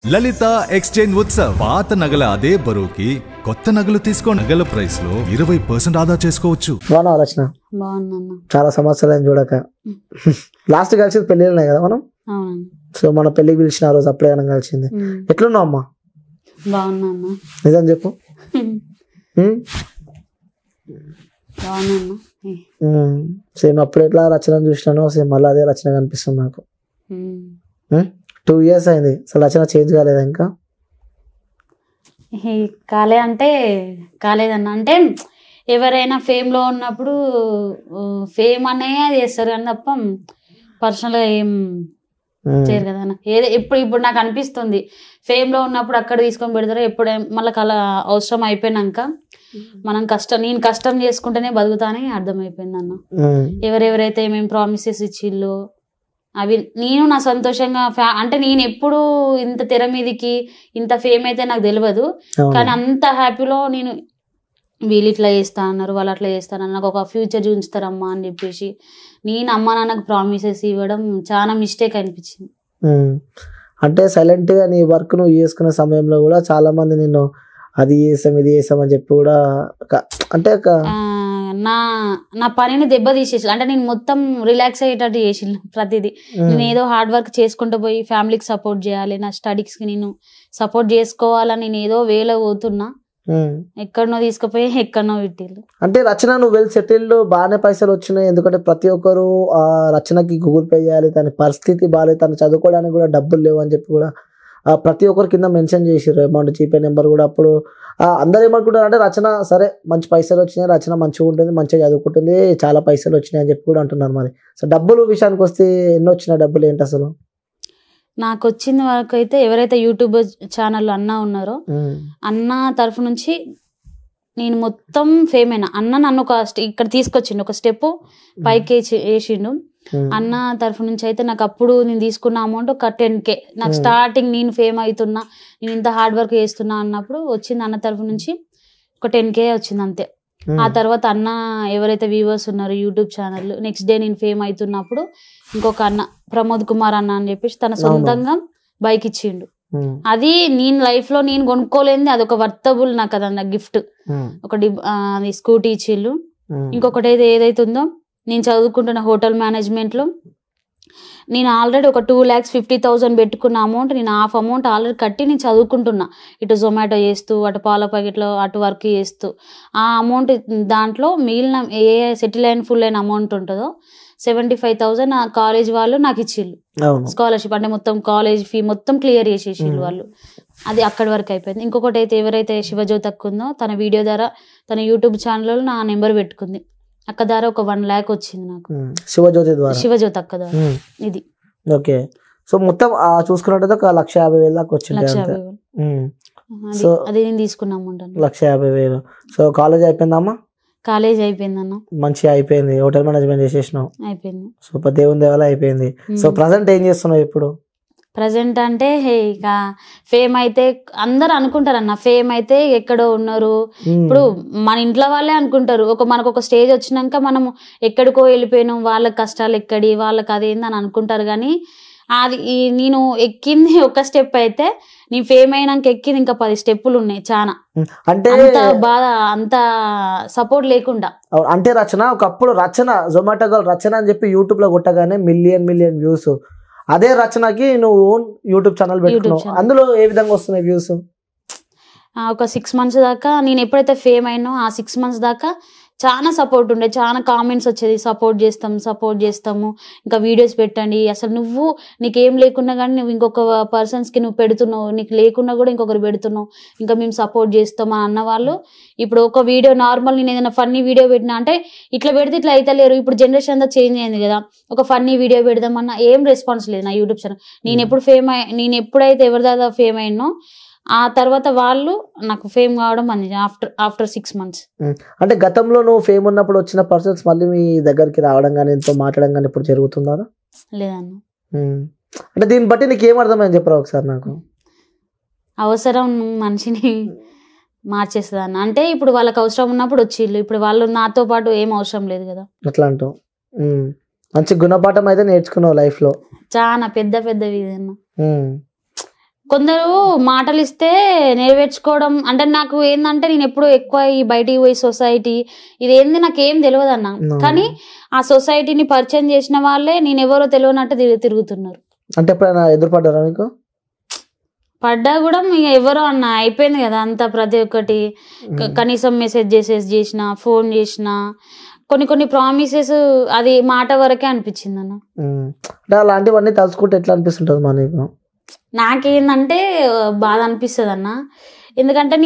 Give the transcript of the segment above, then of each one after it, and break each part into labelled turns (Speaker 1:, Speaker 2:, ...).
Speaker 1: లలిత exchange Utsav పాత నగల అదే బరువుకి కొత్త నగలు తీసుకో నగల ప్రైస్ లో 20% ఆదా చేసుకోవచ్చు.
Speaker 2: బాగున్నావు రచన?
Speaker 3: బాగున్నా.
Speaker 2: చాలా సంవత్సరాలు చూడక లాస్ట్ కలిసి పెళ్ళిళ్ళనే కదా మనం. సో మన పెళ్లికి పిలిచిన రోజు అప్పుడే మనం కలిసింది. ఎట్లున్నావు అమ్మా?
Speaker 3: బాగున్నా.
Speaker 2: నిజం చెప్పు. సేమ్ అప్పుడు ఎట్లా రచన చూసినానో సేమ్ మళ్ళీ అదే రచన కనిపిస్తుంది నాకు. 2 years అయింది, అసలు రచన చేంజ్ కాలేదా ఇంకా?
Speaker 3: కాలేదన్న. అంటే ఎవరైనా ఫేమ్లో ఉన్నప్పుడు ఫేమ్ అనే చేస్తారు కానీ తప్ప పర్సనల్గా ఏం చేయరు కదా అన్న. ఇప్పుడు నాకు అనిపిస్తుంది ఫేమ్లో ఉన్నప్పుడు అక్కడ తీసుకొని పెడతారు, ఎప్పుడే మళ్ళీ అలా అవసరం అయిపోయినాక నేను కష్టం చేసుకుంటేనే బతుకుతా అని అర్థమైపోయింది అన్న. ఎవరెవరైతే ఏమేమి ప్రామిసెస్ ఇచ్చిల్లో అవి నేను నా సంతోషంగా అంటే నేను ఎప్పుడు ఇంత తెర మీదకి ఇంత ఫేమ్ అయితే నాకు తెలియదు, కానీ అంత హ్యాపీలో నేను వీళ్ళు ఇట్లా చేస్తా అన్నారు, వాళ్ళు అట్లా చేస్తారు, నాకు ఒక ఫ్యూచర్ చూపిస్తారమ్మా అని చెప్పేసి నేను అమ్మ నాన్నకు ప్రామిసెస్ ఇవ్వడం చాలా మిస్టేక్ అనిపించింది.
Speaker 2: అంటే సైలెంట్ గా నీ వర్క్ నువ్వు చేసుకునే సమయంలో కూడా చాలా మంది నిన్ను అది చేసాం ఇది చేసాం అని చెప్పి కూడా అంటే
Speaker 3: నా పనిని దెబ్బ తీసేసి, అంటే నేను మొత్తం రిలాక్స్ అయ్యేటట్టు చేసి ప్రతిదీ నేను ఏదో హార్డ్ వర్క్ చేసుకుంటూ పోయి ఫ్యామిలీకి సపోర్ట్ చేయాలి, నా స్టడీస్కి నేను సపోర్ట్ చేసుకోవాలని నేను ఏదో వేలో పోతున్నా, ఎక్కడనో తీసుకుపోయి ఎక్కడనో పెట్టిళ్ళు.
Speaker 2: అంటే రచన నువ్వు వెల్ సెటిల్డ్ బాగానే పైసలు వచ్చినాయి, ఎందుకంటే ప్రతి ఒక్కరు ఆ రచనకి గూగుల్ పే చేయాలి, తన పరిస్థితి బాగాలేదు, తను చదువుకోవడానికి కూడా డబ్బులు లేవు అని చెప్పి కూడా ప్రతి ఒక్కరి కింద మెన్షన్ చేసారు అమౌంట్, జీపే నెంబర్ కూడా. అప్పుడు అందరు ఏమనుకుంటారు అంటే రచన సరే మంచి పైసలు వచ్చినాయి, రచన మంచిగా ఉంటుంది, మంచిగా చదువుకుంటుంది, చాలా పైసలు వచ్చినాయి అని చెప్పి కూడా అంటున్నారు. మరి సో డబ్బులు విషయానికి వస్తే ఎన్ని వచ్చిన డబ్బులు ఏంటి అసలు?
Speaker 3: నాకు వచ్చిన వరకు అయితే ఎవరైతే యూట్యూబ్ ఛానల్లో అన్న ఉన్నారో అన్న తరఫు నుంచి నేను మొత్తం ఫేమ్ అయినా. అన్న నన్ను ఇక్కడ తీసుకొచ్చిండు, ఒక స్టెప్ పైకి వేసిండు. అన్న తరఫు నుంచి అయితే నాకు అప్పుడు నేను తీసుకున్న అమౌంట్ ఒక 10K. నాకు స్టార్టింగ్ నేను ఫేమ్ అవుతున్నా, నేను ఇంత హార్డ్ వర్క్ చేస్తున్నా అన్నప్పుడు వచ్చింది అన్న తరఫు నుంచి ఒక 10K వచ్చింది అంతే. ఆ తర్వాత అన్న ఎవరైతే వ్యూవర్స్ ఉన్నారో యూట్యూబ్ ఛానల్, నెక్స్ట్ డే నేను ఫేమ్ అవుతున్నప్పుడు ఇంకొక అన్న ప్రమోద్ కుమార్ అన్న అని చెప్పేసి తన సొంతంగా బైక్ ఇచ్చిండు. అది నేను లైఫ్ లో నేను కొనుక్కోలేంది, అది ఒక వర్తబుల్ నాకు అదన్న గిఫ్ట్. ఒకటి అది స్కూటీ ఇచ్చిళ్ళు. ఇంకొకటి ఏదైతే ఉందో నేను చదువుకుంటున్న హోటల్ మేనేజ్మెంట్లో నేను ఆల్రెడీ ఒక 2,50,000 పెట్టుకున్న అమౌంట్ నేను హాఫ్ అమౌంట్ ఆల్రెడీ కట్టి నేను చదువుకుంటున్నా, ఇటు జొమాటో చేస్తూ అటు పాల ప్యాకెట్లో అటు వర్క్ చేస్తూ. ఆ అమౌంట్ దాంట్లో మిగిలిన ఏ సెటిల్ అయిన ఫుల్ అయిన అమౌంట్ ఉంటుందో 75,000 నా కాలేజ్ వాళ్ళు నాకు ఇచ్చిళ్ళు స్కాలర్షిప్. అంటే మొత్తం కాలేజ్ ఫీ మొత్తం క్లియర్ చేసేసిళ్ళు వాళ్ళు. అది అక్కడి వరకు అయిపోయింది. ఇంకొకటి అయితే ఎవరైతే శివజ్యోతి అక్క ఉందో తన వీడియో ద్వారా తన యూట్యూబ్ ఛానల్లో నా నెంబర్ పెట్టుకుంది, అక్క ద్వారా ఒక 1 lakh వచ్చింది నాకు, శివజ్యోతి అక్క ద్వారా. ఇది
Speaker 2: ఓకే. సో మొత్తం చూసుకున్నట్టు 1,50,000 దాకా వచ్చింది.
Speaker 3: 1,50,000 అది నేను తీసుకున్న అమౌంట్
Speaker 2: 1,50,000. సో కాలేజ్ అయిపోయిందమ్మా?
Speaker 3: కాలేజ్ అయిపోయిందన్న,
Speaker 2: మంచిగా అయిపోయింది. హోటల్ మేనేజ్మెంట్ చేసేసినావు,
Speaker 3: అయిపోయింది.
Speaker 2: సూపర్, దేవుని దేవాల అయిపోయింది. సో ప్రజెంట్ ఏం చేస్తున్నావు ఇప్పుడు?
Speaker 3: ప్రజెంట్ అంటే ఇక ఫేమ్ అయితే అందరు అనుకుంటారు అన్న, ఫేమ్ అయితే ఎక్కడో ఉన్నారు. ఇప్పుడు మన ఇంట్లో వాళ్ళే అనుకుంటారు, మనకు ఒక స్టేజ్ వచ్చినాక మనము ఎక్కడికో వెళ్ళిపోయినాం, వాళ్ళకి కష్టాలు ఎక్కడి, వాళ్ళకి అదేంది అని అనుకుంటారు. కానీ అది నేను ఎక్కింది ఒక స్టెప్ అయితే, నేను ఫేమ్ అయినాక ఎక్కింది ఇంకా 10 స్టెప్పులు ఉన్నాయి చాలా. అంటే బాధ, అంత సపోర్ట్ లేకుండా.
Speaker 2: అంటే రచన ఒకప్పుడు రచన జొమాటో గర్ల్ రచన అని చెప్పి యూట్యూబ్ లో కొట్టగానే మిలియన్ వ్యూస్. అదే రచనకి నువ్వు ఓన్ యూట్యూబ్ ఛానల్ పెట్టుకున్నావు, అందులో ఏ విధంగా వస్తున్నాయి వ్యూస్?
Speaker 3: ఒక 6 months దాకా నేను ఎప్పుడైతే ఫేమ్ అయినో ఆ 6 months దాకా చాలా సపోర్ట్ ఉండే, చాలా కామెంట్స్ వచ్చేది, సపోర్ట్ చేస్తాము ఇంకా వీడియోస్ పెట్టండి, అసలు నీకేం లేకున్నా కానీ నువ్వు ఇంకొక పర్సన్స్కి నువ్వు పెడుతున్నావు, నీకు లేకున్నా కూడా ఇంకొకరు పెడుతున్నావు, ఇంకా మేము సపోర్ట్ చేస్తాం అని అన్నవాళ్ళు. ఇప్పుడు ఒక వీడియో నార్మల్ నేను ఏదైనా ఫన్నీ వీడియో పెట్టినా అంటే ఇట్లా పెడితే ఇట్లా అయితే లేరు, ఇప్పుడు జనరేషన్ అంతా చేంజ్ అయింది కదా, ఒక ఫన్నీ వీడియో పెడదామన్నా ఏం రెస్పాన్స్ లేదు నా యూట్యూబ్ ఛానల్. నేను ఎప్పుడైతే ఎవరి దాదా ఫేమ్ అయినో ఆ తర్వాత వాళ్ళు నాకు ఫేమ్ కావడం అనేది ఆఫ్టర్ 6 months.
Speaker 2: అంటే గతంలో నువ్వు ఫేమ్ ఉన్నప్పుడు వచ్చిన పర్సన్స్ మళ్ళీ మీ దగ్గరికి రావడం కానీ ఎంతో మాట్లాడడం కానీ ఇప్పుడు జరుగుతుందా?
Speaker 3: లేదన్న.
Speaker 2: అంటే దీన్ని బట్టి నీకు ఏం అర్థమైంది చెప్పరా ఒకసారి నాకు?
Speaker 3: అవసరం మనిషిని మార్చేస్తుంది అన్న. అంటే ఇప్పుడు వాళ్ళకి అవసరం ఉన్నప్పుడు వచ్చిళ్ళు, ఇప్పుడు వాళ్ళు నాతో పాటు ఏం అవసరం లేదు కదా.
Speaker 2: అట్లా అంటావు. మంచి గుణపాఠం అయితే నేర్చుకున్నావు లైఫ్ లో,
Speaker 3: చాలా పెద్దవి. కొందరు మాటలు ఇస్తే నెరవేర్చుకోవడం అంటే నాకు ఏంటంటే నేను ఎప్పుడు ఎక్కువ ఈ బయటికి పోయి సొసైటీ ఇదేంది నాకేం తెలియదు అన్న. కానీ ఆ సొసైటీని పరిచయం చేసిన వాళ్ళే నేను ఎవరో తెలియనట్టు తిరుగుతున్నారు.
Speaker 2: అంటే ఎప్పుడైనా ఎదురుపడ్డారా మీకు?
Speaker 3: పడ్డా కూడా ఎవరో అన్న అయిపోయింది కదా అంతా. ప్రతి ఒక్కటి కనీసం మెసేజ్ చేసిన ఫోన్ చేసిన కొన్ని ప్రామిసెస్ అది మాట వరకే అనిపించింది అన్న.
Speaker 2: అంటే అలాంటివన్నీ తలుచుకుంటే ఎట్లా అనిపిస్తుంటది మనకు?
Speaker 3: నాకేందంటే బాధ అనిపిస్తుంది అన్న. ఎందుకంటే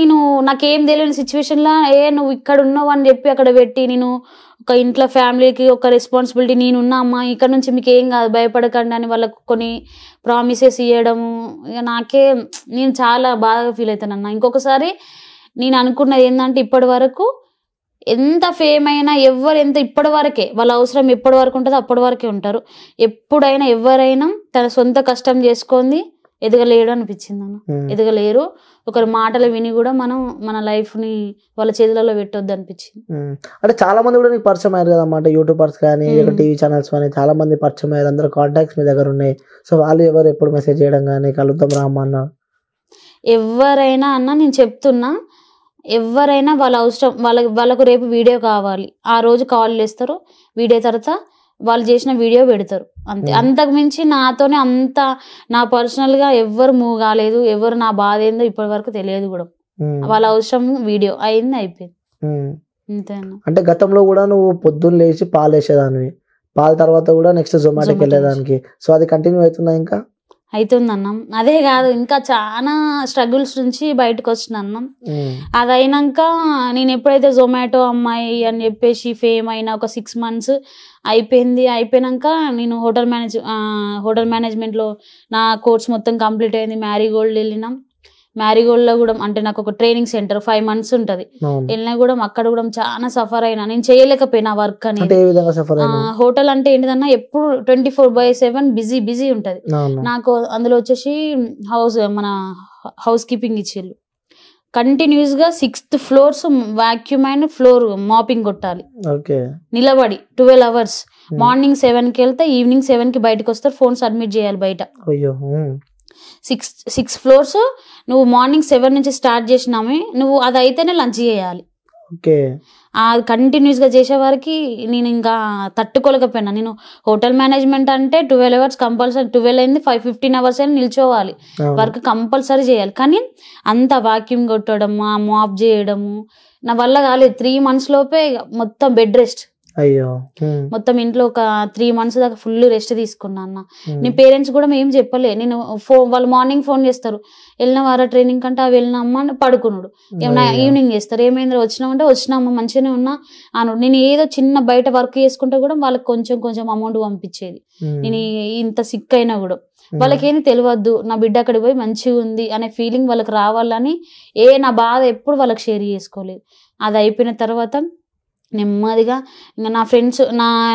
Speaker 3: నాకేం తెలియని సిచ్యువేషన్లో నువ్వు ఇక్కడ ఉన్నావు అని చెప్పి అక్కడ పెట్టి నేను ఒక ఇంట్లో ఫ్యామిలీకి ఒక రెస్పాన్సిబిలిటీ నేనున్నా అమ్మా ఇక్కడ నుంచి మీకు ఏం కాదు భయపడకండి అని వాళ్ళకు కొన్ని ప్రామిసెస్ ఇవ్వడము ఇక నేను చాలా బాధగా ఫీల్ అవుతానన్నా. ఇంకొకసారి నేను అనుకున్నది ఏంటంటే ఇప్పటి వరకు ఎంత ఫేమ్ అయినా ఎంత ఇప్పటి వరకే వాళ్ళ అవసరం ఎప్పటి వరకు ఉంటుందో అప్పటి వరకే ఉంటారు. ఎప్పుడైనా ఎవరైనా తన సొంత కష్టం చేసుకుంది ఎదగలేడు అనిపించింది అన్న. ఎదగలేరు. ఒకరి మాటలు విని కూడా మనం మన లైఫ్ ని వాళ్ళ చేతులలో పెట్టొద్దు అనిపించింది.
Speaker 2: అంటే చాలా మంది కూడా నీకు పరిచయం అయ్యారు కదన్నమాట, యూట్యూబర్స్ కానీ టీవీ ఛానల్స్ కానీ చాలా మంది పరిచయం అయ్యారు, అందరూ కాంటాక్ట్స్ మీ దగ్గర ఉన్నాయి. సో వాళ్ళు ఎవరు ఎప్పుడు మెసేజ్ చేయడం కానీ కలుద్దాం రామ్మా అన్న?
Speaker 3: ఎవరైనా అన్న నేను చెప్తున్నా, ఎవరైనా వాళ్ళ అవసరం వాళ్ళకు రేపు వీడియో కావాలి, ఆ రోజు కాల్ చేస్తారు, వీడియో తర్వాత వాళ్ళు చేసిన వీడియో పెడతారు అంతే. అంతకు మించి నాతోనే అంత నా పర్సనల్ గా ఎవరు మూవ్ కాలేదు, ఎవరు నా బాధ ఏందో ఇప్పటి వరకు తెలియదు కూడా. వాళ్ళ అవసరం వీడియో అయింది అయిపోయింది అంతేనా.
Speaker 2: అంటే గతంలో కూడా నువ్వు పొద్దున్న లేచి పాలు వేసేదానివి, పాల తర్వాత కూడా నెక్స్ట్ జొమాటోకి వెళ్ళేదానికి. సో అది కంటిన్యూ అవుతుందా? ఇంకా
Speaker 3: అవుతుంది అన్నం. అదే కాదు ఇంకా చాలా స్ట్రగుల్స్ నుంచి బయటకు వచ్చిన అన్నం. అది అయినాక నేను ఎప్పుడైతే జొమాటో అమ్మాయి అని చెప్పేసి ఫేమ్ అయినా ఒక 6 months అయిపోయినాక నేను హోటల్ మేనేజ్మెంట్లో నా కోర్స్ మొత్తం కంప్లీట్ అయింది. మ్యారీగోల్డ్ వెళ్ళినాం. మ్యారీగోల్డ్ లో కూడా అంటే నాకు ఒక ట్రైనింగ్ సెంటర్ 5 months ఉంటది. వెళ్ళినా కూడా అక్కడ కూడా చాలా సఫర్ అయినా, నేను చేయలేకపోయినా వర్క్ అనేది. హోటల్ అంటే ఏంటిదన్నా ఎప్పుడు 24/7 బిజీ ఉంటది. నాకు అందులో వచ్చేసి మన హౌస్ కీపింగ్ ఇచ్చేళ్ళు కంటిన్యూస్ గా 6th floor vacuum and floor mopping కొట్టాలి నిలబడి 12 hours. మార్నింగ్ 7కి వెళ్తే ఈవినింగ్ 7కి బయటకు వస్తారు, ఫోన్ సబ్మిట్ చేయాలి బయట. 6 floors నువ్వు మార్నింగ్ 7 నుంచి స్టార్ట్ చేసినామే, నువ్వు అది అయితేనే లంచ్ చేయాలి. కంటిన్యూస్ గా చేసే వారికి నేను ఇంకా తట్టుకోలేకపోయినా. నేను హోటల్ మేనేజ్మెంట్ అంటే 12 hours కంపల్సరీ, 12 అయింది 15 hours అయినా నిల్చోవాలి, వర్క్ కంపల్సరీ చేయాలి. కానీ అంత వాక్యూమ్ కొట్టడము, మాప్ చేయడము నా వల్ల కాలేదు. 3 months లోపే మొత్తం బెడ్ రెస్ట్. మొత్తం ఇంట్లో ఒక 3 months దాకా ఫుల్ రెస్ట్ తీసుకున్నా అన్న. నీ పేరెంట్స్ కూడా ఏం చెప్పలే. నేను వాళ్ళు మార్నింగ్ ఫోన్ చేస్తారు, వెళ్ళిన వారా ట్రైనింగ్ కంటే అవి వెళ్ళినమ్మా అని పడుకున్నాడు. ఏమన్నా ఈవినింగ్ చేస్తారు, ఏమైంది వచ్చినామంటే వచ్చినామా మంచిగానే ఉన్నా అన్నాడు. నేను ఏదో చిన్న బయట వర్క్ చేసుకుంటే కూడా వాళ్ళకి కొంచెం అమౌంట్ పంపించేది. నేను ఇంత సిక్ అయినా కూడా వాళ్ళకి ఏమి తెలియద్దు, నా బిడ్డ అక్కడికి పోయి మంచిగా ఉంది అనే ఫీలింగ్ వాళ్ళకి రావాలని నా బాధ ఎప్పుడు వాళ్ళకి షేర్ చేసుకోలేదు. అది అయిపోయిన తర్వాత నెమ్మదిగా ఇంకా నా ఫ్రెండ్స్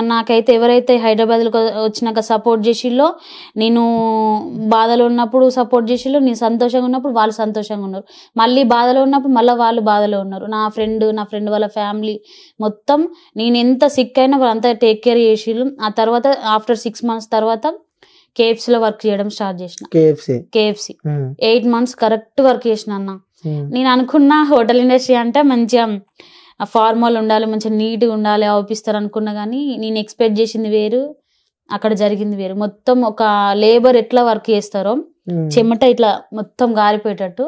Speaker 3: నాకైతే ఎవరైతే హైదరాబాద్లో వచ్చినాక సపోర్ట్ చేసిల్లో, నేను బాధలో ఉన్నప్పుడు సపోర్ట్ చేసిల్లో, నేను సంతోషంగా ఉన్నప్పుడు వాళ్ళు సంతోషంగా ఉన్నారు, మళ్ళీ బాధలో ఉన్నప్పుడు మళ్ళీ వాళ్ళు బాధలో ఉన్నారు. నా ఫ్రెండ్ వాళ్ళ ఫ్యామిలీ మొత్తం నేను ఎంత సిక్ అయినా వాళ్ళంతా టేక్ కేర్ చేసిళ్ళు. ఆ తర్వాత ఆఫ్టర్ 6 months తర్వాత KFCలో వర్క్ చేయడం స్టార్ట్ చేసిన. KFC 8 months కరెక్ట్ వర్క్ చేసిన అన్న. నేను అనుకున్న హోటల్ ఇండస్ట్రీ అంటే మంచిగా ఫార్మల్ ఉండాలి, మంచిగా నీట్గా ఉండాలి, అవుపిస్తారు అనుకున్నా. కానీ నేను ఎక్స్పెక్ట్ చేసింది వేరు, అక్కడ జరిగింది వేరు. మొత్తం ఒక లేబర్ ఎట్లా వర్క్ చేస్తారో చెమట ఇట్లా మొత్తం గారిపోయేటట్టు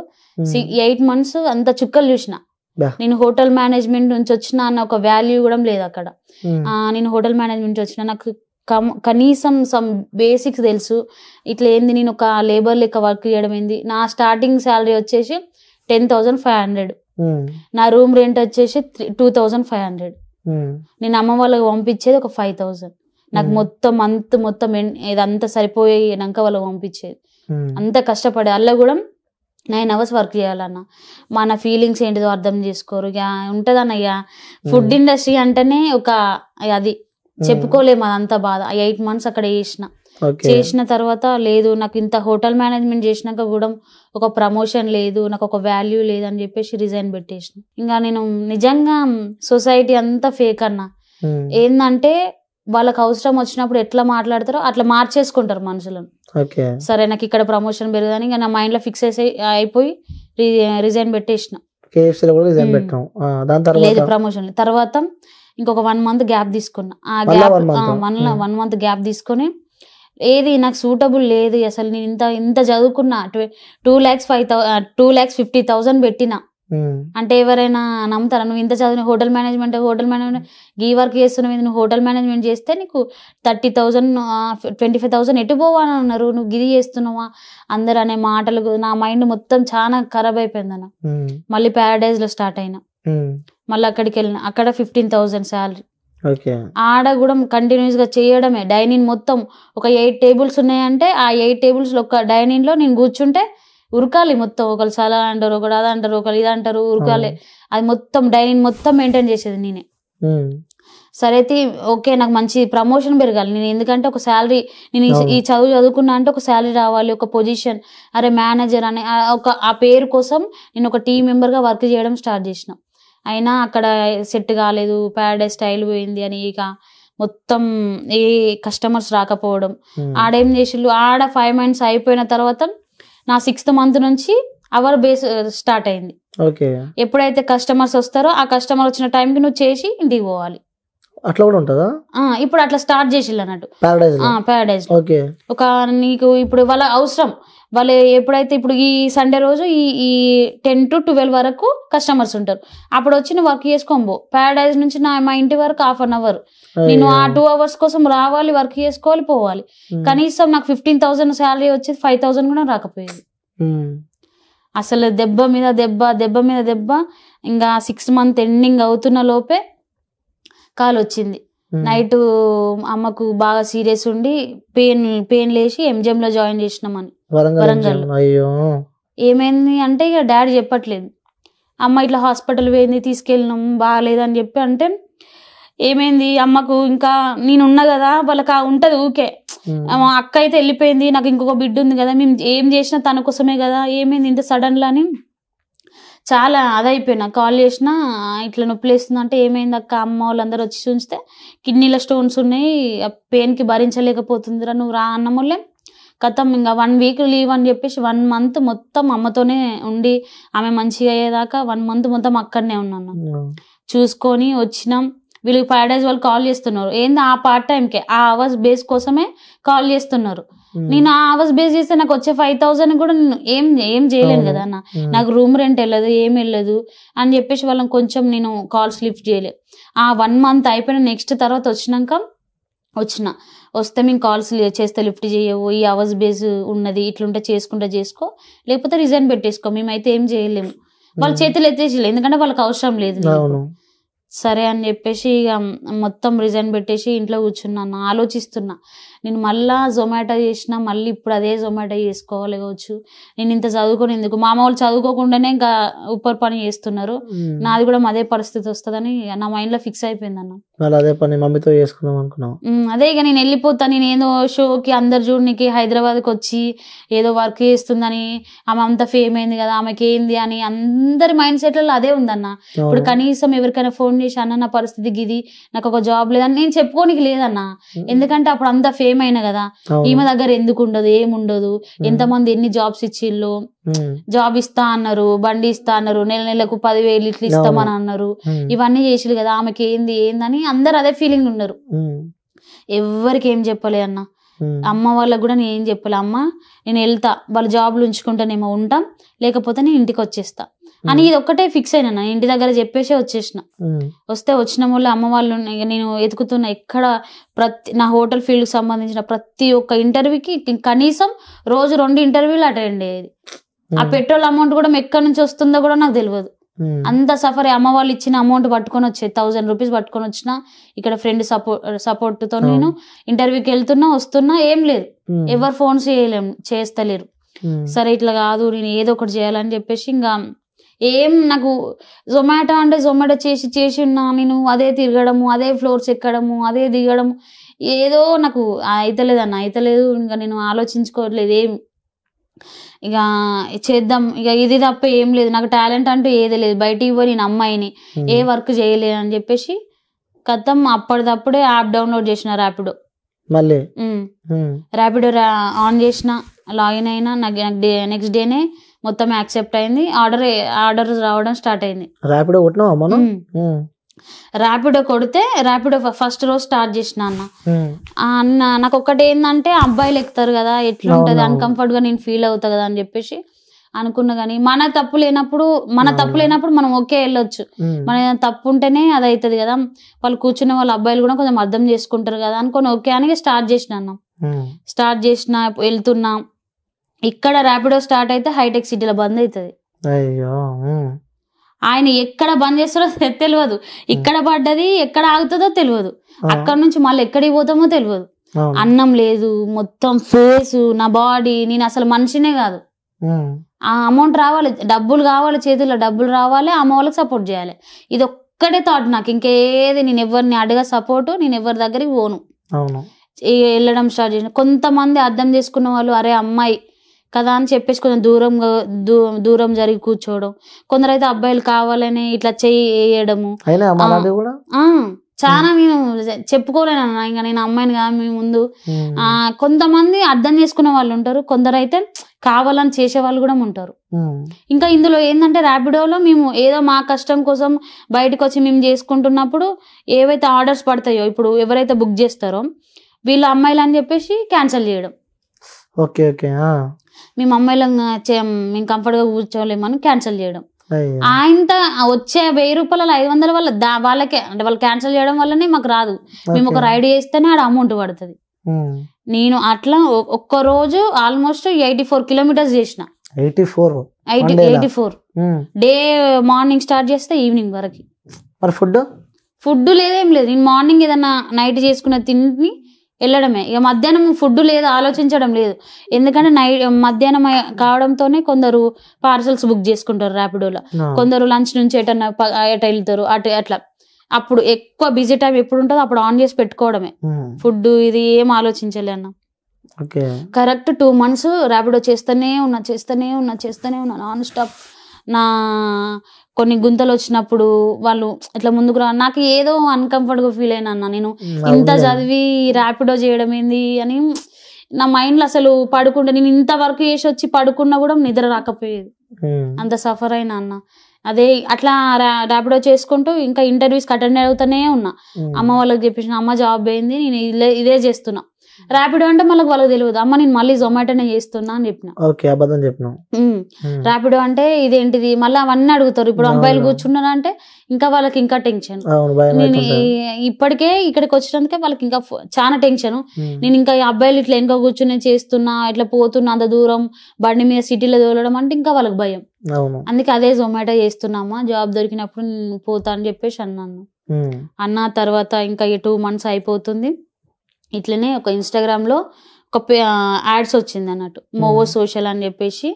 Speaker 3: 8 months అంత చుక్కలు చూసిన. నేను హోటల్ మేనేజ్మెంట్ నుంచి వచ్చిన అన్న ఒక వాల్యూ కూడా లేదు అక్కడ. నేను హోటల్ మేనేజ్మెంట్ వచ్చిన, నాకు కనీసం సమ్ బేసిక్స్ తెలుసు. ఇట్లా ఏంది నేను ఒక లేబర్ లెక్క వర్క్ చేయడం ఏంది. నా స్టార్టింగ్ శాలరీ వచ్చేసి 10,500, నా రూమ్ రెంట్ వచ్చేసి 2,500. నేను అమ్మ వాళ్ళకి పంపించేది ఒక 5,000. నాకు మొత్తం ఇదంతా సరిపోయాక వాళ్ళకి పంపించేది. అంత కష్టపడే అలా కూడా 9 hours వర్క్ చేయాలన్న. మన ఫీలింగ్స్ ఏంటిదో అర్థం చేసుకోరు. ఇక ఉంటదన్న, ఇక ఫుడ్ ఇండస్ట్రీ అంటేనే ఒక అది చెప్పుకోలేము, అదంతా బాధ. 8 months అక్కడ చేసిన తర్వాత లేదు, నాకు ఇంత హోటల్ మేనేజ్మెంట్ చేసినాక కూడా ఒక ప్రమోషన్ లేదు, నాకు ఒక వాల్యూ లేదు అని చెప్పేసి రిజైన్ పెట్టేసిన. ఇంకా నేను నిజంగా సొసైటీ అంతా ఫేక్ అన్న. ఏందంటే వాళ్ళకి అవసరం వచ్చినప్పుడు ఎట్లా మాట్లాడతారో అట్లా మార్చేసుకుంటారు మనుషులను.
Speaker 2: ఓకే
Speaker 3: సరే నాకు ఇక్కడ ప్రమోషన్ పెరగదని ఇంకా నా మైండ్ లో ఫిక్స్ అయిపోయి రిజైన్ పెట్టేసిన.
Speaker 2: KFC లో కూడా రిజైన్ పెట్టాం. దాని తర్వాత
Speaker 3: లేదు ప్రమోషన్ తర్వాత ఇంకొక 1 month గ్యాప్ తీసుకున్నా. ఆ
Speaker 2: మళ్ళా
Speaker 3: గ్యాప్
Speaker 2: 1 month.
Speaker 3: 1 month గ్యాప్ తీసుకొని ఏది నాకు సూటబుల్ లేదు అసలు. నేను ఇంత చదువుకున్నా 2,50,000 పెట్టినా అంటే ఎవరైనా నమ్ముతారా? నువ్వు ఇంత చదివిన హోటల్ మేనేజ్మెంట్ గీ వర్క్ చేస్తున్నావు, నువ్వు హోటల్ మేనేజ్మెంట్ చేస్తే నీకు 30,000 25,000 ఎటు పోవాలని అన్నారు, నువ్వు గిరి చేస్తున్నావా అందరు అనే మాటలు. నా మైండ్ మొత్తం చాలా ఖరాబ్ అయిపోయింది అన్న. మళ్ళీ ప్యారడైజ్ లో స్టార్ట్ అయినా. మళ్ళీ అక్కడికి వెళ్ళిన, అక్కడ 15,000 శాలరీ. ఆడ కూడా కంటిన్యూస్ గా చేయడమే. డైనింగ్ మొత్తం ఒక 8 tables ఉన్నాయంటే ఆ 8 tables లో ఒక డైనింగ్ లో నేను కూర్చుంటే ఉరకాలి మొత్తం. ఒకరు సలా అంటారు, ఒకరు అది అంటారు, ఒకరు ఇది అంటారు, ఉరకాలి. అది మొత్తం డైనింగ్ మొత్తం మెయింటైన్ చేసేది నేనే. సరే అయితే ఓకే నాకు మంచి ప్రమోషన్ పెరగాలి నేను, ఎందుకంటే ఒక శాలరీ నేను ఈ చదువుకున్నా అంటే ఒక శాలరీ రావాలి, ఒక పొజిషన్, అరే మేనేజర్ అనే ఆ పేరు కోసం నేను ఒక టీం మెంబర్ గా వర్క్ చేయడం స్టార్ట్ చేసిన. అయినా అక్కడ సెట్ కాలేదు, ప్యారడైజ్ స్టైల్ పోయింది అని ఇక మొత్తం ఏ కస్టమర్స్ రాకపోవడం. ఆడేం చేసిళ్ళు, ఆడ 5 months అయిపోయిన తర్వాత నా 6th month నుంచి అవర్ బేస్ స్టార్ట్ అయింది. ఎప్పుడైతే కస్టమర్స్ వస్తారో ఆ కస్టమర్ వచ్చిన టైంకి నువ్వు చేసి ఇంటికి పోవాలి.
Speaker 2: అట్లా కూడా ఉంటుందా?
Speaker 3: ఇప్పుడు అట్లా స్టార్ట్ చేసిళ్ళు అన్నట్టు ప్యారడైజ్. ఒక నీకు ఇప్పుడు వాళ్ళ అవసరం, వాళ్ళు ఎప్పుడైతే ఇప్పుడు ఈ సండే రోజు ఈ 10 to 12 వరకు కస్టమర్స్ ఉంటారు, అప్పుడు వచ్చి నువ్వు వర్క్ చేసుకోబో. ప్యారడైజ్ నుంచి మా ఇంటి వరకు 1/2 hour, నేను ఆ 2 hours కోసం రావాలి, వర్క్ చేసుకోవాలి, పోవాలి. కనీసం నాకు 15,000 శాలరీ వచ్చేది 5,000 కూడా రాకపోయేది. అసలు దెబ్బ మీద దెబ్బ. ఇంకా 6 month ఎండింగ్ అవుతున్న లోపే కాల్ వచ్చింది. నైట్ అమ్మకు బాగా సీరియస్ ఉండి పెయిన్ లేచి MGM లో జాయిన్ చేసినామని వరంగల్. ఏమైంది అంటే ఇక డాడీ చెప్పట్లేదు. అమ్మ ఇట్లా హాస్పిటల్ పోయింది, తీసుకెళ్ళినాం, బాగాలేదని చెప్పి అంటే ఏమైంది అమ్మకు, ఇంకా నేనున్నా కదా వాళ్ళకి ఉంటది ఊకే, అక్క అయితే వెళ్ళిపోయింది, నాకు ఇంకొక బిడ్డ ఉంది కదా, మేము ఏం చేసినా తన కోసమే కదా, ఏమైంది ఇంత సడన్ లా అని చాలా అదైపోయినా. కాల్ చేసినా ఇట్లా నొప్పి లేస్తుంది అంటే ఏమైంది అక్క, అమ్మ వాళ్ళందరూ వచ్చి చూస్తే కిడ్నీలో స్టోన్స్ ఉన్నాయి, ఆ పెయిన్కి భరించలేకపోతుందిరా, నువ్వు రా అన్న వల్లే కథం. ఇంకా 1 week లీవ్ అని చెప్పేసి 1 month మొత్తం అమ్మతోనే ఉండి ఆమె మంచిగా అయ్యేదాకా 1 month మొత్తం అక్కడనే ఉన్నాను. చూసుకొని వచ్చినాం. వీళ్ళకి ప్యారడైజ్ వాళ్ళు కాల్ చేస్తున్నారు, ఏంది ఆ పార్ట్ టైంకే ఆ అవర్స్ బేస్ కోసమే కాల్ చేస్తున్నారు. నేను ఆ అవర్స్ బేస్ చేస్తే నాకు వచ్చే 5,000 కూడా నేను ఏం చేయలేను కదా అన్న, నాకు రూమ్ రెంట్ వెళ్ళదు, ఏం వెళ్ళదు అని చెప్పేసి వాళ్ళని కొంచెం నేను కాల్స్ లిఫ్ట్ చేయలేదు. ఆ 1 month అయిపోయిన నెక్స్ట్ తర్వాత వస్తే మేము కాల్స్ చేస్తే లిఫ్ట్ చేయవు, ఈ అవర్స్ బేస్ ఉన్నది, ఇట్లుంటే చేసుకుంటే చేసుకో, లేకపోతే రిజైన్ పెట్టేసుకో, మేమైతే ఏం చేయలేము. వాళ్ళ చేతులు ఎత్తేసి, ఎందుకంటే వాళ్ళకి అవసరం లేదు. సరే అని చెప్పేసి ఇక మొత్తం రిజైన్ పెట్టేసి ఇంట్లో కూర్చున్నాను, ఆలోచిస్తున్నా. నేను మళ్ళా జొమాటో చేసిన, మళ్ళీ ఇప్పుడు అదే జొమాటో చేసుకోవాలి కావచ్చు, నేను ఇంత చదువుకొని ఎందుకు, మా అమ్మ వాళ్ళు చదువుకోకుండానే ఇంకా ఉప్పర్ పని చేస్తున్నారు, నాది కూడా అదే పరిస్థితి వస్తుందని నా మైండ్ లో ఫిక్స్ అయిపోయింది అన్న.
Speaker 2: అదే పని మమ్మీతో చేసుకుందాం అనుకున్నాం.
Speaker 3: అదే ఇక నేను వెళ్ళిపోతా, నేను ఏదో షోకి అందరు చూడనికి హైదరాబాద్కి వచ్చి ఏదో వర్క్ చేస్తుందని, ఆమె అంత ఫేమ్ అయింది కదా, ఆమెకి ఏంది అని అందరి మైండ్ సెట్లలో అదే ఉందన్న. ఇప్పుడు కనీసం ఎవరికైనా ఫోన్ చేసి అన్న నా పరిస్థితి గిది, నాకు ఒక జాబ్ లేదని నేను చెప్పుకోనికి లేదన్న. ఎందుకంటే అప్పుడు అంత ఫేమ్ అయినా కదా, ఈమె దగ్గర ఎందుకు ఉండదు, ఏముండదు, ఎంతమంది ఎన్ని జాబ్స్ ఇచ్చిళ్ళు, జాబ్ ఇస్తా అన్నారు, బండి ఇస్తా అన్నారు, నెలకు 10,000 ఇట్లా ఇస్తామని అన్నారు, ఇవన్నీ చేసిరు కదా, ఆమెకి ఏందని అందరు అదే ఫీలింగ్ ఉన్నారు. ఎవరికి ఏం చెప్పలే అన్న, అమ్మ వాళ్ళకి కూడా నేను ఏం చెప్పలే. అమ్మ నేను వెళ్తా, వాళ్ళ జాబ్లు ఉంచుకుంటానేమో ఉంటాం, లేకపోతే నేను ఇంటికి వచ్చేస్తా అని ఇది ఒక్కటే ఫిక్స్ అయినా. ఇంటి దగ్గర చెప్పేసి వచ్చేసిన. వచ్చిన వాళ్ళు అమ్మ వాళ్ళు నేను ఎతుకుతున్నా ఎక్కడ, నా హోటల్ ఫీల్డ్ కి సంబంధించిన ప్రతి ఒక్క ఇంటర్వ్యూకి కనీసం రోజు 2 interviews అటెండ్ అయ్యేది. ఆ పెట్రోల్ అమౌంట్ కూడా ఎక్కడి నుంచి వస్తుందో కూడా నాకు తెలియదు. అంత సఫర్. అమ్మ వాళ్ళు ఇచ్చిన అమౌంట్ పట్టుకొని వచ్చేది, 1,000 rupees పట్టుకొని వచ్చిన. ఇక్కడ ఫ్రెండ్ సపోర్ట్ తో నేను ఇంటర్వ్యూకి వెళ్తున్నా, వస్తున్నా, ఏం లేదు, ఎవరు ఫోన్స్ చేస్తలేరు. సరే ఇట్లా కాదు, నేను ఏదో ఒకటి చేయాలని చెప్పేసి ఇంకా నాకు జొమాటో అంటే జొమాటో చేసి ఉన్నా నేను, అదే తిరగడము, అదే ఫ్లోర్స్ ఎక్కడము, అదే దిగడము, ఏదో నాకు అయితలేదు. ఇంకా నేను ఆలోచించుకోవట్లేదు ఏం, ఇక చేద్దాం, ఇక ఇది తప్ప ఏం లేదు, నాకు టాలెంట్ అంటూ ఏది లేదు, బయటికి పోయి నేను అమ్మాయిని ఏ వర్క్ చేయలేను అని చెప్పేసి కథం అప్పటిదప్పుడే యాప్ డౌన్లోడ్ చేసిన ర్యాపిడో.
Speaker 2: మళ్ళీ
Speaker 3: ర్యాపిడో ఆన్ చేసిన, లాగిన్ అయినా, నెక్స్ట్ డేనే మొత్తం యాక్సెప్ట్ అయింది. ఆర్డర్ రావడం స్టార్ట్ అయింది.
Speaker 2: ర్యాపిడో కొట్టినావా మనం?
Speaker 3: ర్యాపిడో కొడితే ర్యాపిడో ఫస్ట్ రోజు స్టార్ట్ చేసిన అన్న నాకు ఒకటి ఏంటంటే అబ్బాయిలు ఎక్కుతారు కదా, ఎట్లుంటది అన్కంఫర్ట్ గా నేను ఫీల్ అవుతా కదా అని చెప్పేసి అనుకున్నా. కానీ మన తప్పు లేనప్పుడు మనం ఓకే వెళ్ళొచ్చు. మన తప్పు ఉంటేనే అది అవుతుంది కదా. వాళ్ళు కూర్చునే వాళ్ళ అబ్బాయిలు కూడా కొంచెం అర్థం చేసుకుంటారు కదా అనుకుని ఓకే అని స్టార్ట్ చేసిన వెళ్తున్నా. ఇక్కడ ర్యాపిడో స్టార్ట్ అయితే హైటెక్ సిటీలో బంద్ అవుతుంది. ఆయన ఎక్కడ బంద్ చేస్తారో తెలియదు, ఇక్కడ పడ్డది ఎక్కడ ఆగుతుందో తెలియదు, అక్కడ నుంచి మళ్ళీ ఎక్కడికి పోతామో తెలియదు. అన్నం లేదు, మొత్తం ఫేస్, నా బాడీ, నేను అసలు మనిషినే కాదు. ఆ అమౌంట్ రావాలి, డబ్బులు కావాలి, చేతుల్లో డబ్బులు రావాలి, అమ్మ వాళ్ళకి సపోర్ట్ చేయాలి. ఇది ఒక్కటే థాట్ నాకు. ఇంకేది నేను ఎవరిని అడగా సపోర్ట్, నేను ఎవరి దగ్గరికి పోను. వెళ్ళడం స్టార్ట్ చేసిన. కొంతమంది అర్థం చేసుకున్న వాళ్ళు అరే అమ్మాయి కదా అని చెప్పేసి కొంచెం దూరం జరిగి కూర్చోవడం. కొందరైతే అబ్బాయిలు కావాలని ఇట్లా చేయడము. చాలా నేను చెప్పుకోలేను, ఇంకా నేను అమ్మాయిని కాదు మీ ముందు. కొంతమంది అర్థం చేసుకునే వాళ్ళు ఉంటారు, కొందరైతే కావాలని చేసే వాళ్ళు కూడా ఉంటారు. ఇంకా ఇందులో ఏంటంటే ర్యాపిడోలో మేము ఏదో మా కష్టం కోసం బయటకు వచ్చి మేము చేసుకుంటున్నప్పుడు ఏవైతే ఆర్డర్స్ పడతాయో, ఇప్పుడు ఎవరైతే బుక్ చేస్తారో వీళ్ళు అమ్మాయిలు అని చెప్పేసి క్యాన్సిల్ చేయడం. మేము అమ్మాయిలు మేము కంఫర్ట్ గా కూర్చోలేమని క్యాన్సిల్ చేయడం. ఆయన వచ్చే 1000 రూపాయల 500 వల్ల వాళ్ళకే అంటే వాళ్ళు క్యాన్సిల్ చేయడం వల్లనే మాకు రాదు. మేము ఒక రైడ్ చేస్తేనే ఆడ అమౌంట్ పడుతుంది. నేను అట్లా ఒక్క రోజు ఆల్మోస్ట్ 84 కిలోమీటర్స్ చేసిన. 84 డే మార్నింగ్ స్టార్ట్ చేస్తే ఈవినింగ్ వరకు. ఫుడ్ లేదేం లేదు. నేను మార్నింగ్ ఏదన్నా నైట్ చేసుకున్న తిని వెళ్ళడమే. ఇక మధ్యాహ్నం ఫుడ్ లేదు, ఆలోచించడం లేదు. ఎందుకంటే మధ్యాహ్నం కావడంతోనే కొందరు పార్సల్స్ బుక్ చేసుకుంటారు ర్యాపిడోలో, కొందరు లంచ్ నుంచి ఎట వెళ్తారు అట్లా. అప్పుడు ఎక్కువ బిజీ టైం ఎప్పుడు ఉంటుందో అప్పుడు ఆన్ చేసి పెట్టుకోవడమే ఫుడ్. ఇది ఏం ఆలోచించలే అన్న. కరెక్ట్ 2 months ర్యాపిడో చేస్తూనే ఉన్నా నాన్ స్టాప్. నా కొన్ని గుంతలు వచ్చినప్పుడు వాళ్ళు ఇట్లా ముందుకు నాకు ఏదో అన్కంఫర్ట్ గా ఫీల్ అయినా అన్న. నేను ఇంత చదివి ర్యాపిడో చేయడం ఏంది అని నా మైండ్ లో అసలు పడుకుంటే, నేను ఇంత వర్క్ చేసి వచ్చి పడుకున్నా కూడా నిద్ర రాకపోయేది, అంత సఫర్ అయినా అన్న. అదే అట్లా ర్యాపిడో చేసుకుంటూ ఇంకా ఇంటర్వ్యూస్ అటెండ్ అవుతూనే ఉన్నా. అమ్మ వాళ్ళకి చెప్పేసిన, అమ్మ జాబ్ అయింది, నేను ఇదే చేస్తున్నా. ర్యాపిడో అంటే మళ్ళీ వాళ్ళకి తెలియదు, అమ్మ నేను మళ్ళీ జొమాటోనే చేస్తున్నా అని చెప్పిన. ర్యాపిడో అంటే ఇదేంటిది మళ్ళీ అవన్నీ అడుగుతారు. ఇప్పుడు అబ్బాయిలు కూర్చున్నారా అంటే ఇంకా వాళ్ళకి ఇంకా టెన్షన్. నేను ఇప్పటికే ఇక్కడికి వచ్చినందుకే వాళ్ళకి ఇంకా చాలా టెన్షన్. నేను ఇంకా అబ్బాయిలు ఇట్లా వెనక కూర్చుని చేస్తున్నా, ఇట్లా పోతున్నా అంత దూరం బండి మీద సిటీలో తోలడం అంటే ఇంకా వాళ్ళకి భయం. అందుకే అదే జొమాటో చేస్తున్నామా, జాబ్ దొరికినప్పుడు పోతా అని చెప్పేసి అన్న. తర్వాత ఇంకా 2 months అయిపోతుంది. ఇట్లనే ఒక ఇన్స్టాగ్రామ్ లో ఒక యాడ్స్ వచ్చింది అన్నట్టు, మోవో సోషల్ అని చెప్పేసి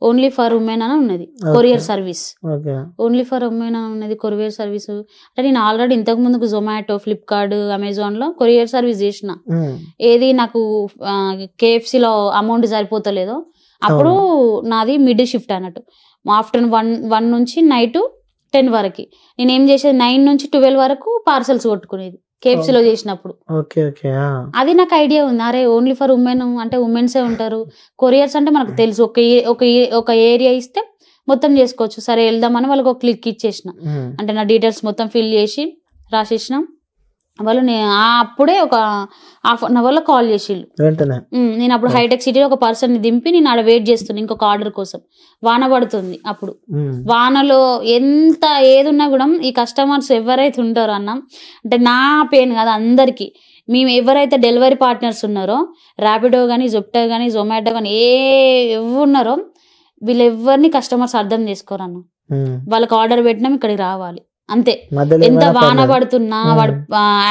Speaker 3: ఓన్లీ ఫర్ ఉమెన్ అని ఉన్నది courier service. Only for women అని ఉన్నది కొరియర్ సర్వీస్. అంటే నేను ఆల్రెడీ ఇంతకు ముందుకు జొమాటో, ఫ్లిప్కార్ట్, అమెజాన్ లో కొరియర్ సర్వీస్ చేసిన. ఏది నాకు KFCలో అమౌంట్ సరిపోతలేదో అప్పుడు నాది మిడ్ షిఫ్ట్ అన్నట్టు. ఆఫ్టర్నూన్ 1 నుంచి నైట్ 10 వరకు నేను ఏం చేసేది 9 నుంచి 12 వరకు పార్సల్స్ కొట్టుకునేది KFCలో చేసినప్పుడు. అది నాకు ఐడియా ఉంది, అరే ఓన్లీ ఫర్ ఉమెన్ అంటే ఉమెన్సే ఉంటారు, కొరియర్స్ అంటే మనకు తెలుసు, ఒక ఏరియా ఇస్తే మొత్తం చేసుకోవచ్చు. సరే వెళ్దామని వాళ్ళకి ఒక క్లిక్ ఇచ్చేసిన. అంటే నా డీటెయిల్స్ మొత్తం ఫిల్ చేసి రాసేసిన. వాళ్ళు అప్పుడే ఒక 1/2 లో కాల్ చేసిళ్ళు. నేను అప్పుడు హైటెక్ సిటీలో ఒక పర్సన్ ని దింపి నేను ఆడ వెయిట్ చేస్తున్నా ఇంకొక ఆర్డర్ కోసం. వాన పడుతుంది అప్పుడు. వానలో ఎంత ఏదున్నా కూడా ఈ కస్టమర్స్ ఎవరైతే ఉంటారో అన్న, అంటే నా పెయిన్ కాదు అందరికి, మేము ఎవరైతే డెలివరీ పార్ట్నర్స్ ఉన్నారో ర్యాపిడో కానీ, జెప్టో కానీ, జొమాటో కానీ ఉన్నారో వీళ్ళెవరిని కస్టమర్స్ అర్థం చేసుకోరు అన్న. వాళ్ళకి ఆర్డర్ పెట్టినాం ఇక్కడికి రావాలి అంతే. ఎంత వాన పడుతున్నా, వాడు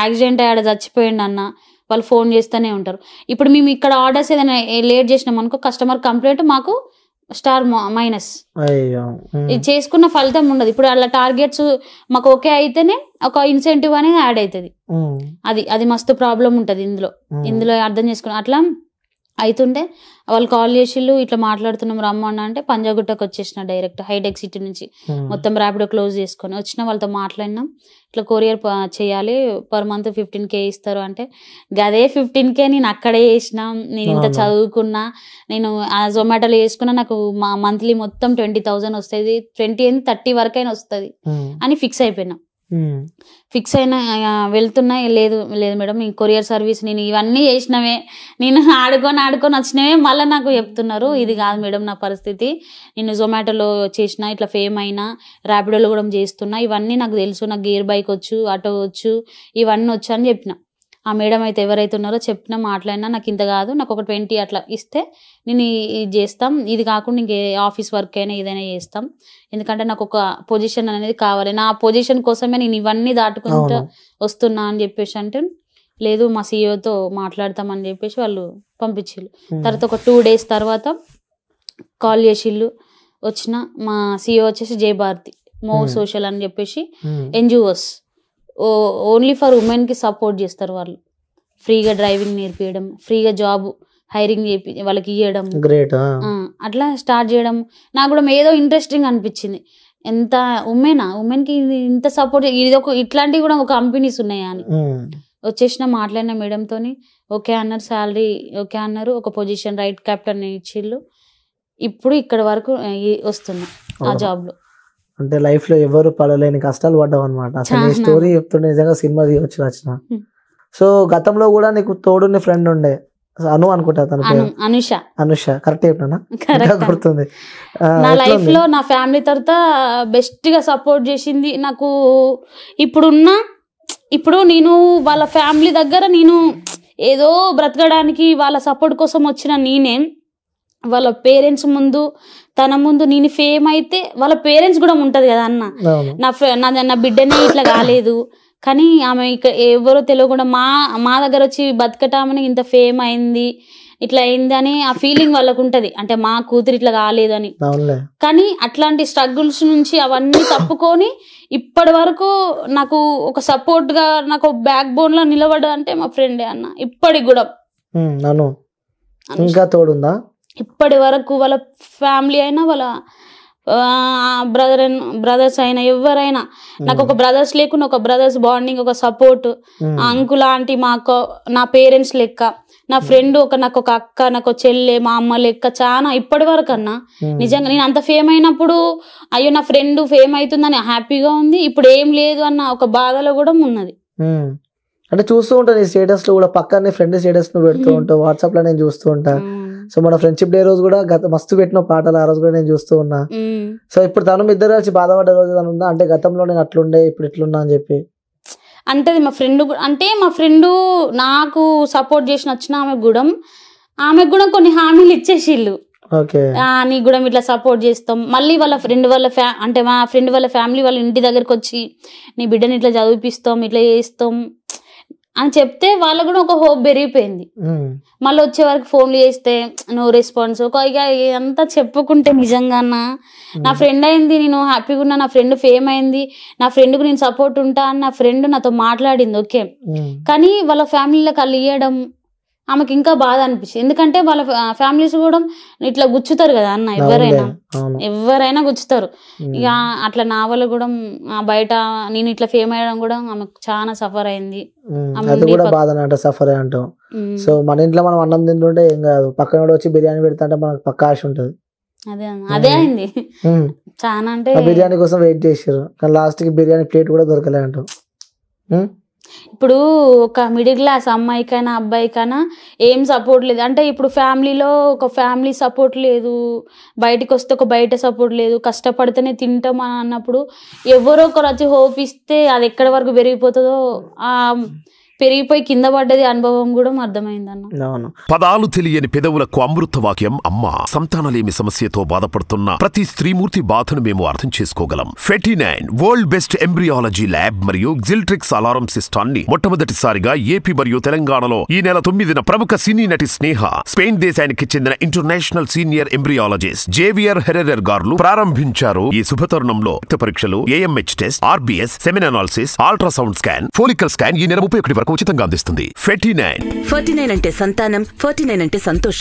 Speaker 3: యాక్సిడెంట్ అయ్యాడ చచ్చిపోయిండు అన్న వాళ్ళు ఫోన్ చేస్తూనే ఉంటారు. ఇప్పుడు మేము ఇక్కడ ఆర్డర్స్ ఏదైనా లేట్ చేసినాం అనుకో, కస్టమర్ కంప్లైంట్ మాకు స్టార్ మైనస్. ఇది చేసుకున్న ఫలితం ఉండదు. ఇప్పుడు అలా టార్గెట్స్ మాకు ఓకే అయితేనే ఒక ఇన్సెంటివ్ అనేది యాడ్ అవుతుంది. అది మస్తు ప్రాబ్లం ఉంటది ఇందులో అర్థం చేసుకుని. అట్లా అవుతుంటే వాళ్ళు కాల్ చేసిళ్ళు ఇట్లా మాట్లాడుతున్నాం రమ్మన్నా అంటే పంజాగుట్టకు వచ్చేసిన డైరెక్ట్ హైటెక్ సిటీ నుంచి మొత్తం ర్యాపిడో క్లోజ్ చేసుకొని వచ్చిన వాళ్ళతో మాట్లాడినాం. ఇట్లా కొరియర్ చేయాలి పర్ మంత్ 15K ఇస్తారు అంటే గదే 15K నేను అక్కడే చేసిన, నేను ఇంత చదువుకున్నా, నేను ఆ జొమాటోలో వేసుకున్నా, నాకు మంత్లీ మొత్తం 20,000 వస్తుంది, 20-30 వరకైనా వస్తుంది అని ఫిక్స్ అయిపోయినా. ఫిక్స్ అయినా వెళ్తున్నా, లేదు లేదు మేడం ఈ కొరియర్ సర్వీస్ నేను ఇవన్నీ చేసినవే, నేను ఆడుకొని వచ్చినవే, మళ్ళీ నాకు చెప్తున్నారు ఇది కాదు మేడం నా పరిస్థితి, నేను జొమాటోలో చేసిన, ఇట్లా ఫేమ్ అయినా, ర్యాపిడోలో కూడా చేస్తున్నా, ఇవన్నీ నాకు తెలుసు, నాకు గేర్ బైక్ వచ్చు, ఆటో వచ్చు, ఇవన్నీ వచ్చు అని చెప్పిన. ఆ మేడం అయితే ఎవరైతే ఉన్నారో చెప్పినా మాట్లాడినా నాకు ఇంత కాదు, నాకు ఒక 20 అట్లా ఇస్తే నేను ఇది చేస్తాం, ఇది కాకుండా ఇంకే ఆఫీస్ వర్క్ అయినా ఏదైనా చేస్తాం, ఎందుకంటే నాకు ఒక పొజిషన్ అనేది కావాలి, నా పొజిషన్ కోసమే నేను ఇవన్నీ దాటుకుంటూ వస్తున్నా అని చెప్పేసి అంటే లేదు మా సీఈఓతో మాట్లాడతామని చెప్పేసి వాళ్ళు పంపించిళ్ళు. తర్వాత ఒక 2 days తర్వాత కాల్ చేసిళ్ళు. వచ్చిన మా సీఈఓ వచ్చేసి జయభారతి మోర్ సోషల్ అని చెప్పేసి NGOs ఓన్లీ ఫర్ ఉమెన్కి సపోర్ట్ చేస్తారు. వాళ్ళు ఫ్రీగా డ్రైవింగ్ నేర్పించడం, ఫ్రీగా జాబ్ హైరింగ్ చేపి వాళ్ళకి ఇవ్వడం, అట్లా స్టార్ట్ చేయడం. నాకు కూడా ఏదో ఇంట్రెస్టింగ్ అనిపించింది, ఎంత ఉమెన్కి ఇంత సపోర్ట్, ఇది ఒక ఇట్లాంటివి కూడా ఒక కంపెనీస్ ఉన్నాయా అని వచ్చేసిన. మాట్లాడిన మేడంతోని ఓకే అన్నారు, శాలరీ ఓకే అన్నారు, ఒక పొజిషన్ రైట్ క్యాప్టెన్ ఇచ్చిళ్ళు. ఇప్పుడు ఇక్కడ వరకు వస్తున్నా ఆ జాబ్ లో.
Speaker 2: అంటే లైఫ్ లో ఎవరు పడలేని కష్టాలు పడ్డావు అనమాట. అసలు ఈ స్టోరీ చెప్తుండే నిజంగా సినిమా తీయొచ్చు రచన. సో గతంలో కూడా నీకు తోడున్న ఫ్రెండ్ ఉండే, అను అనుకుంటా తన పేరు, అనుష కరెక్ట్ చెప్పినా గుర్తుంది.
Speaker 3: నా లైఫ్ లో నా ఫ్యామిలీ తర్వాత బెస్ట్ గా సపోర్ట్ చేసింది నాకు. ఇప్పుడు నేను వాళ్ళ ఫ్యామిలీ దగ్గర నేను ఏదో బ్రతకడానికి వాళ్ళ సపోర్ట్ కోసం వచ్చిన నేనే వాళ్ళ పేరెంట్స్ ముందు తన ముందు నేను ఫేమ్ అయితే వాళ్ళ పేరెంట్స్ కూడా ఉంటది కదా అన్న, నా బిడ్డనే ఇట్లా కాలేదు కానీ ఆమె ఇక్కడ ఎవరో తెలియకుండా మా దగ్గర వచ్చి బతకటామని ఇంత ఫేమ్ అయింది, ఇట్లా అయింది అని ఆ ఫీలింగ్ వాళ్ళకు ఉంటది, అంటే మా కూతురు ఇట్లా కాలేదు అని. కానీ అట్లాంటి స్ట్రగుల్స్ నుంచి అవన్నీ తప్పుకొని ఇప్పటి వరకు నాకు ఒక సపోర్ట్ గా నాకు బ్యాక్ బోన్ లో నిలబడ్డా అంటే మా ఫ్రెండే అన్న. ఇప్పటికి కూడా
Speaker 2: ఇంకా తోడుందా?
Speaker 3: ఇప్పటి వరకు వాళ్ళ ఫ్యామిలీ అయినా వాళ్ళ బ్రదర్స్ అయినా ఎవరైనా, నాకు ఒక బ్రదర్స్ లేకుండా ఒక బ్రదర్స్ బాండింగ్, ఒక సపోర్ట్, అంకుల్ ఆంటీ నా పేరెంట్స్ లెక్క, నా ఫ్రెండ్ నాకు ఒక అక్క, నాకు చెల్లె, మా అమ్మ లెక్క చాలా ఇప్పటి వరకు అన్నా. నిజంగా నేను అంత ఫేమ్ అయినప్పుడు అయ్యో నా ఫ్రెండ్ ఫేమ్ అవుతుందని హ్యాపీగా ఉంది, ఇప్పుడు ఏం లేదు అన్న ఒక బాధలో కూడా ఉన్నది.
Speaker 2: అంటే చూస్తూ ఉంటాను ఈ స్టేటస్ లో కూడా, పక్కనే ఫ్రెండ్ స్టేటస్ ను పెడుతూ ఉంటావు, వాట్సాప్ లో నేను చూస్తూ ఉంటా. సో మన ఫ్రెండ్షిప్ డే రోజు కూడా మస్తు పెట్టిన పాటలు ఆ రోజు కూడా నేను చూస్తూ ఉన్నా. సో ఇప్పుడు తను ఇద్దరు కలిసి బాధపడ్డ రోజు ఉందా, అంటే గతంలో నేను అట్లుండే ఇప్పుడు ఇట్లున్నా అని చెప్పి?
Speaker 3: అంటే మా ఫ్రెండ్ నాకు సపోర్ట్ చేసి వచ్చిన ఆమెకు కూడా కొన్ని హామీలు ఇచ్చేసిళ్ళు, నీకు కూడా ఇట్లా సపోర్ట్ చేస్తాం. మళ్ళీ వాళ్ళ ఫ్రెండ్ అంటే మా ఫ్రెండ్ వాళ్ళ ఫ్యామిలీ వాళ్ళ ఇంటి దగ్గరకు వచ్చి నీ బిడ్డని ఇట్లా చదివిపిస్తాం, ఇట్లా చేస్తాం అని చెప్తే వాళ్ళకు కూడా ఒక హోప్ పెరిగిపోయింది. మళ్ళీ వచ్చే వరకు ఫోన్లు చేస్తే నో రెస్పాన్స్, ఇక ఇదంతా చెప్పుకుంటే నిజంగా నా ఫ్రెండ్ అయింది, నేను హ్యాపీగా ఉన్నా, నా ఫ్రెండ్ ఫేమ్ అయింది, నా ఫ్రెండ్కు నేను సపోర్ట్ ఉంటా అని నా ఫ్రెండ్ నాతో మాట్లాడింది ఓకే. కానీ వాళ్ళ ఫ్యామిలీలోకి వాళ్ళు ఇవ్వడం ఆమెకి ఇంకా బాధ అనిపించింది, ఎందుకంటే వాళ్ళ ఫ్యామిలీస్ కూడా ఇట్లా గుచ్చుతారు కదా అన్న, ఎవరైనా గుచ్చుతారు. ఇక అట్లా నా వల్ల కూడా బయట నేను ఇట్లా ఫేమ్ అయ్యడం కూడా ఆమెకు చాలా సఫర్ అయింది.
Speaker 2: సఫర్ అంటాం. సో మన ఇంట్లో మనం అన్నం తింటుంటే ఏం కాదు, పక్కన వచ్చి బిర్యానీ పెడతా మనకు పక్క ఆశ ఉంటది.
Speaker 3: అదే అయింది చాలా, అంటే
Speaker 2: బిర్యానీ కోసం వెయిట్ చేసారు కానీ లాస్ట్ కి బిర్యానీ ప్లేట్ కూడా దొరకలే అంటాం.
Speaker 3: ఇప్పుడు ఒక మిడిల్ క్లాస్ అమ్మాయికైనా అబ్బాయికైనా ఏం సపోర్ట్ లేదు, అంటే ఇప్పుడు ఫ్యామిలీలో ఒక ఫ్యామిలీ సపోర్ట్ లేదు, బయటకు వస్తే ఒక బయట సపోర్ట్ లేదు, కష్టపడితేనే తింటాం అని అన్నప్పుడు ఎవరో ఒకరు వచ్చి హోప్ ఇస్తే అది ఎక్కడి వరకు పెరిగిపోతుందో, పెరిగిపోయి కింద పడ్డది అనుభవం కూడా అర్థమైందన్న.
Speaker 4: పదాలు తెలియని పెదవులకు అమృత వాక్యం అమ్మ. సంతానలేమి సమస్యతో బాధపడుతున్న ప్రతి స్త్రీమూర్తి బాధను మేము అర్థం చేసుకోగలం. 49 వరల్డ్ బెస్ట్ ఎంబ్రియాలజీ ల్యాబ్ మరియు జిల్ట్రిక్స్ అలారం సిస్టాన్ని మొట్టమొదటిసారిగా ఏపీ మరియు తెలంగాణలో ఈ నెల 9న ప్రముఖ సినీ నటి స్నేహ, స్పెయిన్ దేశానికి చెందిన international senior embryologist Javier Herrera గారు ప్రారంభించారు. ఈ శుభతరుణంలో రక్త పరీక్షలు, AMH test, RBS, semen analysis, ultrasound scan, follicle scan ఈ నెల 31 వరకు ఉచితంగా అందిస్తుంది. 49
Speaker 5: అంటే సంతానం, 49 అంటే సంతోషం.